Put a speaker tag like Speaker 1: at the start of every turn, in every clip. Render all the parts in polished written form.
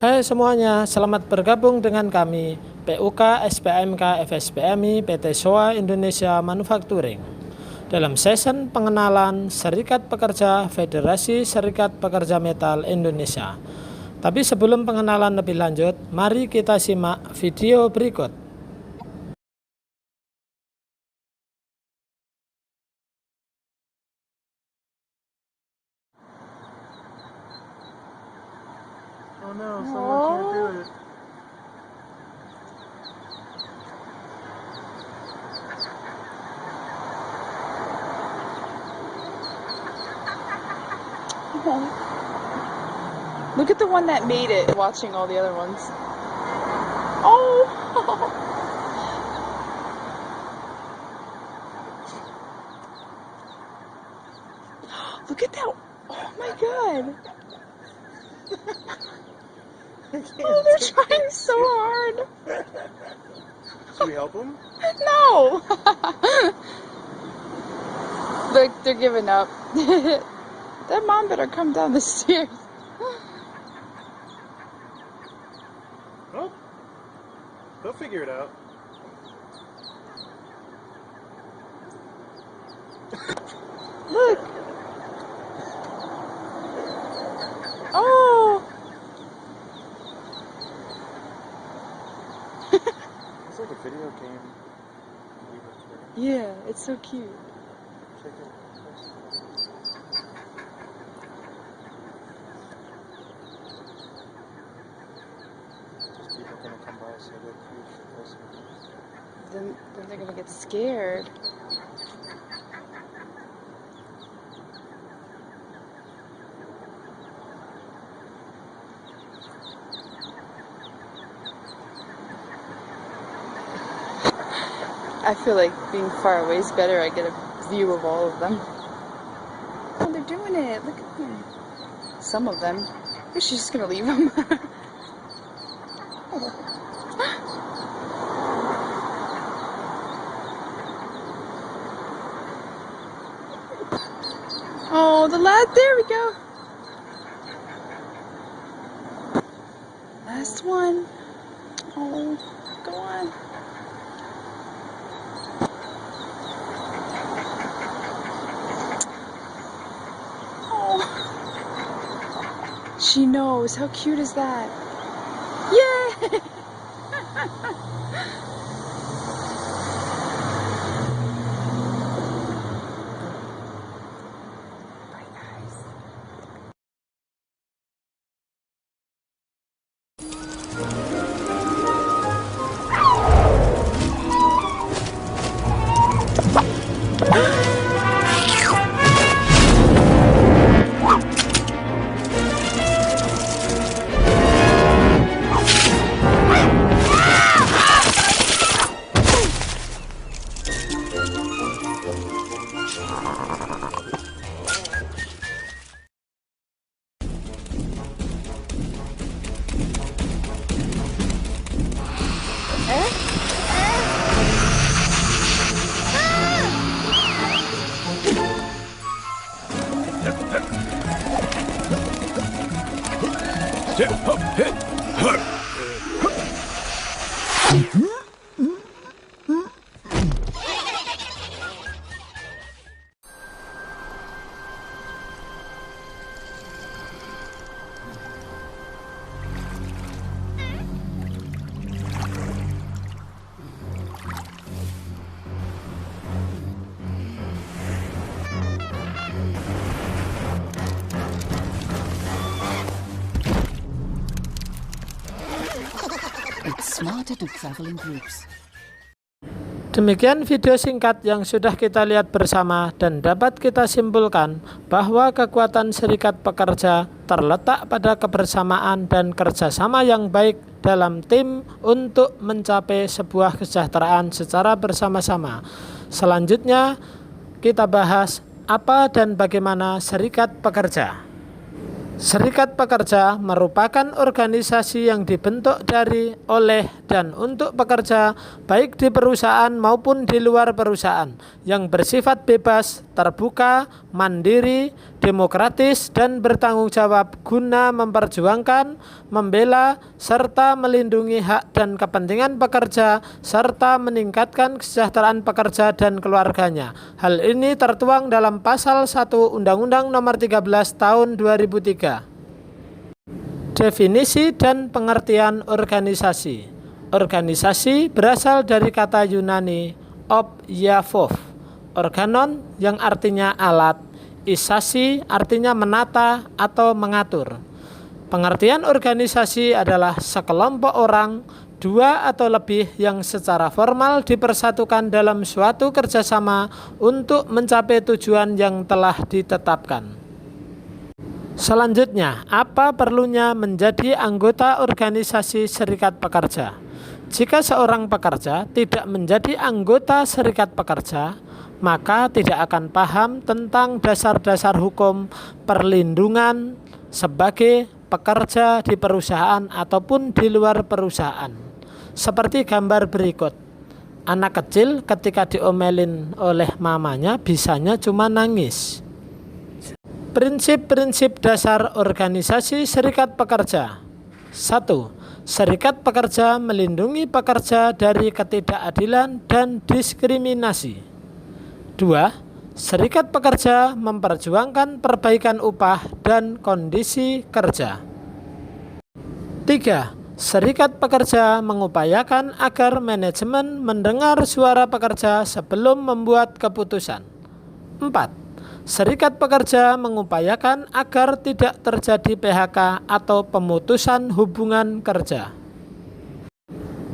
Speaker 1: Hai semuanya, selamat bergabung dengan kami, PUK, SPMK, FSPMI, PT SOA Indonesia Manufacturing. Dalam session pengenalan Serikat Pekerja Federasi Serikat Pekerja Metal Indonesia. Tapi sebelum pengenalan lebih lanjut, mari kita simak video berikut.
Speaker 2: Oh no, someone can't do it.
Speaker 3: Look at the one that made it, watching all the other ones. Oh! Look at that! Oh my god! Oh, they're trying so hard!
Speaker 2: Should we help him?
Speaker 3: No! Look, they're giving up. That mom better come down the stairs.
Speaker 2: Oh, they'll figure it out.
Speaker 3: Look! Oh!
Speaker 2: It's like a video game.
Speaker 3: Yeah, it's so cute.
Speaker 2: Check it. Just people gonna come by, so they're
Speaker 3: Then they're gonna get scared. I feel like being far away is better. I get a view of all of them. Oh, they're doing it. Look at them. Some of them. Or she's just gonna leave them. Oh, the lad. There we go. Last one. Oh, go on. Oh. She knows. How cute is that? Yay! Bye, guys.
Speaker 4: It's smarter to travel in groups.
Speaker 1: Demikian video singkat yang sudah kita lihat bersama dan dapat kita simpulkan bahwa kekuatan serikat pekerja terletak pada kebersamaan dan kerjasama yang baik dalam tim untuk mencapai sebuah kesejahteraan secara bersama-sama. Selanjutnya kita bahas apa dan bagaimana serikat pekerja. Serikat pekerja merupakan organisasi yang dibentuk dari, oleh, dan untuk pekerja baik di perusahaan maupun di luar perusahaan yang bersifat bebas, terbuka, mandiri, demokratis, dan bertanggung jawab guna memperjuangkan, membela, serta melindungi hak dan kepentingan pekerja serta meningkatkan kesejahteraan pekerja dan keluarganya. Hal ini tertuang dalam Pasal 1 Undang-Undang Nomor 13 Tahun 2003. Definisi dan pengertian organisasi. Organisasi berasal dari kata Yunani oiavos, organon yang artinya alat, isasi artinya menata atau mengatur. Pengertian organisasi adalah sekelompok orang, dua atau lebih yang secara formal dipersatukan dalam suatu kerjasama untuk mencapai tujuan yang telah ditetapkan. Selanjutnya, apa perlunya menjadi anggota organisasi serikat pekerja? Jika seorang pekerja tidak menjadi anggota serikat pekerja, maka tidak akan paham tentang dasar-dasar hukum perlindungan sebagai pekerja di perusahaan ataupun di luar perusahaan. Seperti gambar berikut. Anak kecil ketika diomelin oleh mamanya bisanya cuma nangis. Prinsip-prinsip dasar organisasi serikat pekerja. 1. Serikat pekerja melindungi pekerja dari ketidakadilan dan diskriminasi. 2. Serikat pekerja memperjuangkan perbaikan upah dan kondisi kerja. 3. Serikat pekerja mengupayakan agar manajemen mendengar suara pekerja sebelum membuat keputusan. 4. Serikat pekerja mengupayakan agar tidak terjadi PHK atau pemutusan hubungan kerja.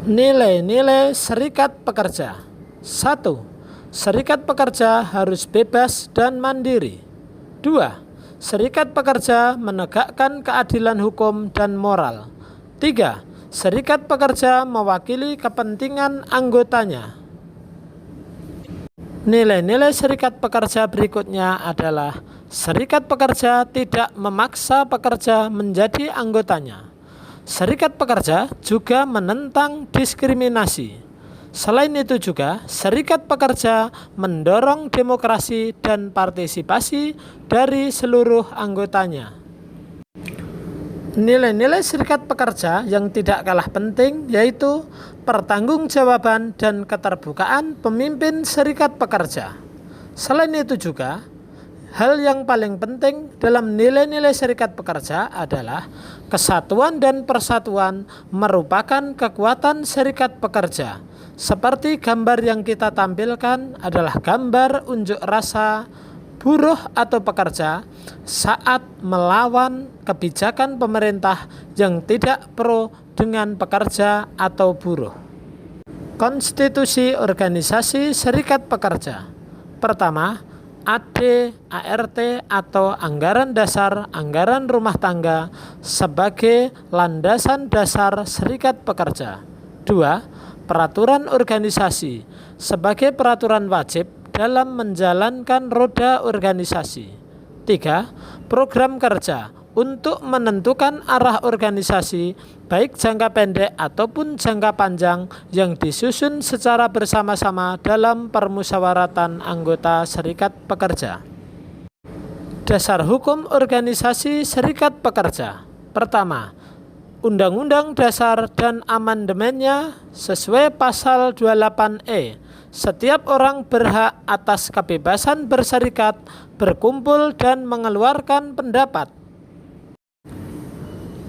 Speaker 1: Nilai-nilai serikat pekerja. 1. Serikat pekerja harus bebas dan mandiri. 2. Serikat pekerja menegakkan keadilan hukum dan moral. 3. Serikat pekerja mewakili kepentingan anggotanya. Nilai-nilai serikat pekerja berikutnya adalah serikat pekerja tidak memaksa pekerja menjadi anggotanya. Serikat pekerja juga menentang diskriminasi. Selain itu juga, serikat pekerja mendorong demokrasi dan partisipasi dari seluruh anggotanya. Nilai-nilai serikat pekerja yang tidak kalah penting yaitu pertanggungjawaban dan keterbukaan pemimpin serikat pekerja. Selain itu juga, hal yang paling penting dalam nilai-nilai serikat pekerja adalah kesatuan dan persatuan merupakan kekuatan serikat pekerja. Seperti gambar yang kita tampilkan adalah gambar unjuk rasa buruh atau pekerja saat melawan kebijakan pemerintah yang tidak pro dengan pekerja atau buruh. Konstitusi organisasi serikat pekerja. Pertama, AD/ART atau anggaran dasar anggaran rumah tangga sebagai landasan dasar serikat pekerja. 2. Peraturan organisasi sebagai peraturan wajib dalam menjalankan roda organisasi. 3. Program kerja untuk menentukan arah organisasi baik jangka pendek ataupun jangka panjang yang disusun secara bersama-sama dalam permusyawaratan anggota serikat pekerja. Dasar hukum organisasi serikat pekerja. Pertama, Undang-Undang Dasar dan amandemennya sesuai pasal 28E. Setiap orang berhak atas kebebasan berserikat, berkumpul, dan mengeluarkan pendapat.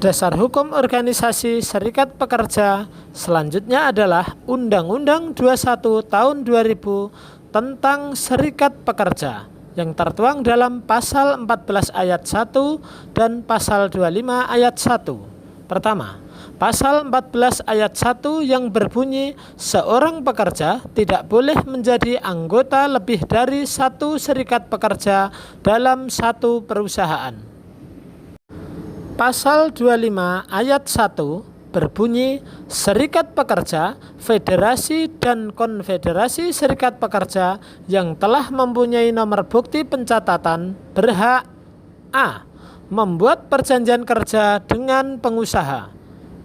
Speaker 1: Dasar hukum organisasi serikat pekerja selanjutnya adalah Undang-Undang 21 Tahun 2000 tentang serikat pekerja yang tertuang dalam pasal 14 ayat 1 dan pasal 25 ayat 1. Pertama, pasal 14 ayat 1 yang berbunyi seorang pekerja tidak boleh menjadi anggota lebih dari satu serikat pekerja dalam satu perusahaan. Pasal 25 ayat 1 berbunyi serikat pekerja, federasi dan konfederasi serikat pekerja yang telah mempunyai nomor bukti pencatatan berhak a. membuat perjanjian kerja dengan pengusaha.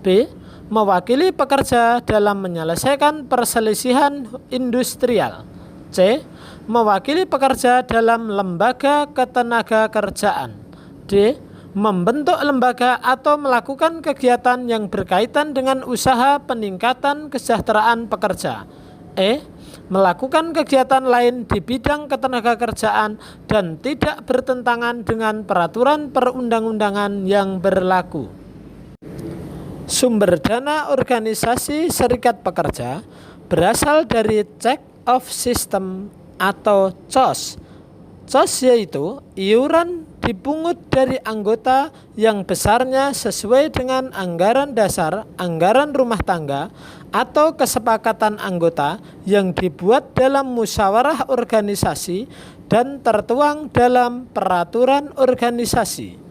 Speaker 1: B. Mewakili pekerja dalam menyelesaikan perselisihan industrial. C. Mewakili pekerja dalam lembaga ketenagakerjaan. D. Membentuk lembaga atau melakukan kegiatan yang berkaitan dengan usaha peningkatan kesejahteraan pekerja. E. Melakukan kegiatan lain di bidang ketenagakerjaan dan tidak bertentangan dengan peraturan perundang-undangan yang berlaku. Sumber dana organisasi serikat pekerja berasal dari Check of System atau COS. COS yaitu iuran dipungut dari anggota yang besarnya sesuai dengan anggaran dasar, anggaran rumah tangga, atau kesepakatan anggota yang dibuat dalam musyawarah organisasi dan tertuang dalam peraturan organisasi.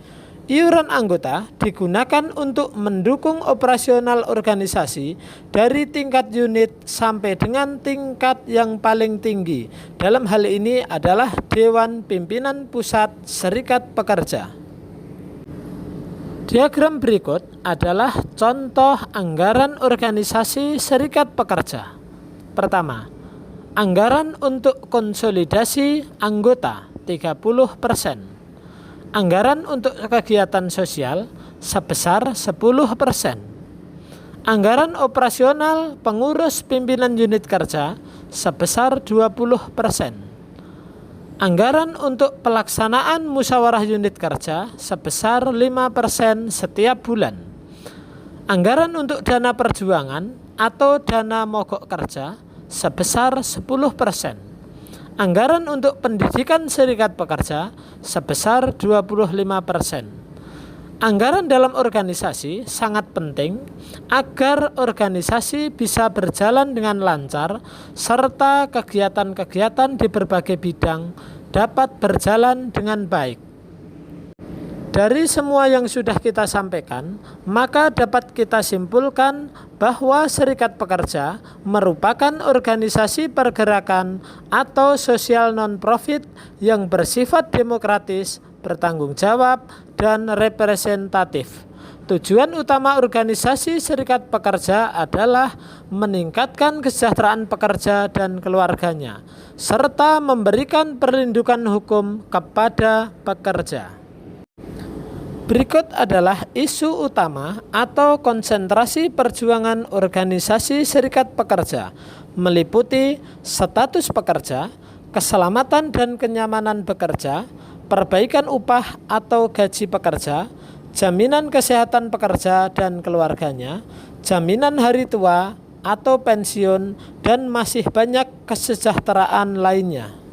Speaker 1: Iuran anggota digunakan untuk mendukung operasional organisasi dari tingkat unit sampai dengan tingkat yang paling tinggi. Dalam hal ini adalah Dewan Pimpinan Pusat Serikat Pekerja. Diagram berikut adalah contoh anggaran organisasi serikat pekerja. Pertama, anggaran untuk konsolidasi anggota 30%. Anggaran untuk kegiatan sosial sebesar 10%. Anggaran operasional pengurus pimpinan unit kerja sebesar 20%. Anggaran untuk pelaksanaan musyawarah unit kerja sebesar 5% setiap bulan. Anggaran untuk dana perjuangan atau dana mogok kerja sebesar 10%. Anggaran untuk pendidikan serikat pekerja sebesar 25%. Anggaran dalam organisasi sangat penting agar organisasi bisa berjalan dengan lancar serta kegiatan-kegiatan di berbagai bidang dapat berjalan dengan baik. Dari semua yang sudah kita sampaikan, maka dapat kita simpulkan bahwa serikat pekerja merupakan organisasi pergerakan atau sosial non-profit yang bersifat demokratis, bertanggung jawab, dan representatif. Tujuan utama organisasi serikat pekerja adalah meningkatkan kesejahteraan pekerja dan keluarganya, serta memberikan perlindungan hukum kepada pekerja. Berikut adalah isu utama atau konsentrasi perjuangan organisasi serikat pekerja, meliputi status pekerja, keselamatan dan kenyamanan bekerja, perbaikan upah atau gaji pekerja, jaminan kesehatan pekerja dan keluarganya, jaminan hari tua atau pensiun, dan masih banyak kesejahteraan lainnya.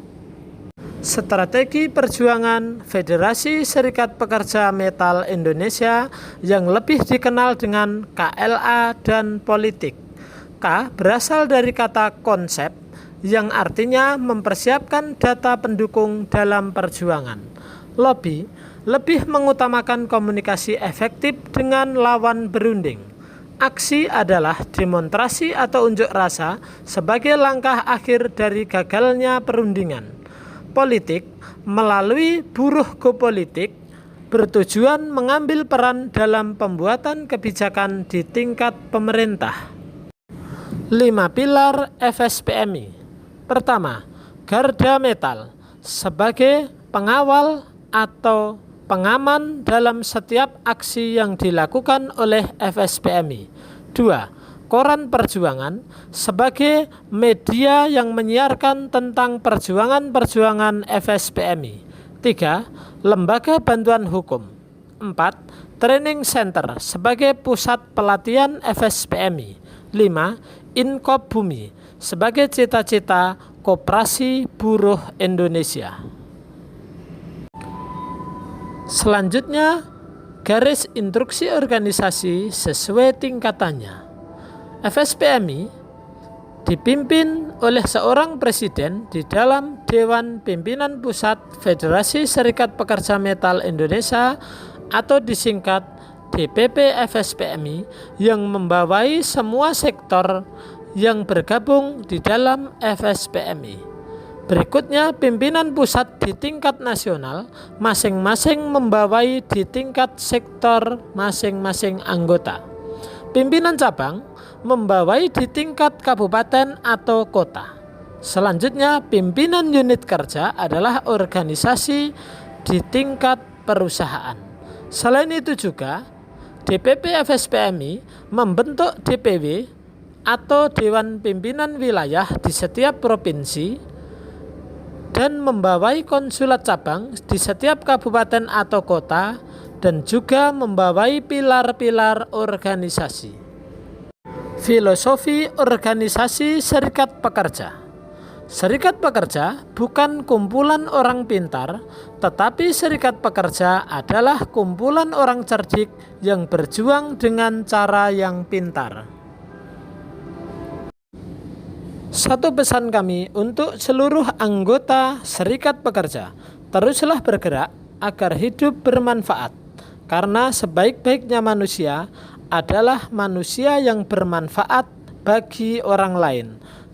Speaker 1: Strategi perjuangan Federasi Serikat Pekerja Metal Indonesia yang lebih dikenal dengan KLA dan politik. K berasal dari kata konsep yang artinya mempersiapkan data pendukung dalam perjuangan. Lobby lebih mengutamakan komunikasi efektif dengan lawan berunding. Aksi adalah demonstrasi atau unjuk rasa sebagai langkah akhir dari gagalnya perundingan. Politik melalui buruh geopolitik bertujuan mengambil peran dalam pembuatan kebijakan di tingkat pemerintah. 5 pilar FSPMI. Pertama, garda metal sebagai pengawal atau pengaman dalam setiap aksi yang dilakukan oleh FSPMI. 2. Koran Perjuangan sebagai media yang menyiarkan tentang perjuangan-perjuangan FSPMI. 3. Lembaga Bantuan Hukum. 4. Training Center sebagai pusat pelatihan FSPMI. 5. Inkop Bumi sebagai cita-cita Koperasi Buruh Indonesia. Selanjutnya, garis instruksi organisasi sesuai tingkatannya. FSPMI dipimpin oleh seorang presiden di dalam Dewan Pimpinan Pusat Federasi Serikat Pekerja Metal Indonesia atau disingkat DPP FSPMI yang membawai semua sektor yang bergabung di dalam FSPMI. Berikutnya, pimpinan pusat di tingkat nasional masing-masing membawai di tingkat sektor masing-masing anggota. Pimpinan cabang membawai di tingkat kabupaten atau kota. Selanjutnya, pimpinan unit kerja adalah organisasi di tingkat perusahaan. Selain itu juga, DPP FSPMI membentuk DPW atau Dewan Pimpinan Wilayah di setiap provinsi dan membawai konsulat cabang di setiap kabupaten atau kota dan juga membawai pilar-pilar organisasi. Filosofi organisasi serikat pekerja. Serikat pekerja bukan kumpulan orang pintar, tetapi serikat pekerja adalah kumpulan orang cerdik yang berjuang dengan cara yang pintar. Satu pesan kami untuk seluruh anggota serikat pekerja, teruslah bergerak agar hidup bermanfaat, karena sebaik-baiknya manusia adalah manusia yang bermanfaat bagi orang lain.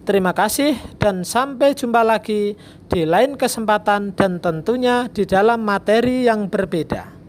Speaker 1: Terima kasih dan sampai jumpa lagi di lain kesempatan dan tentunya di dalam materi yang berbeda.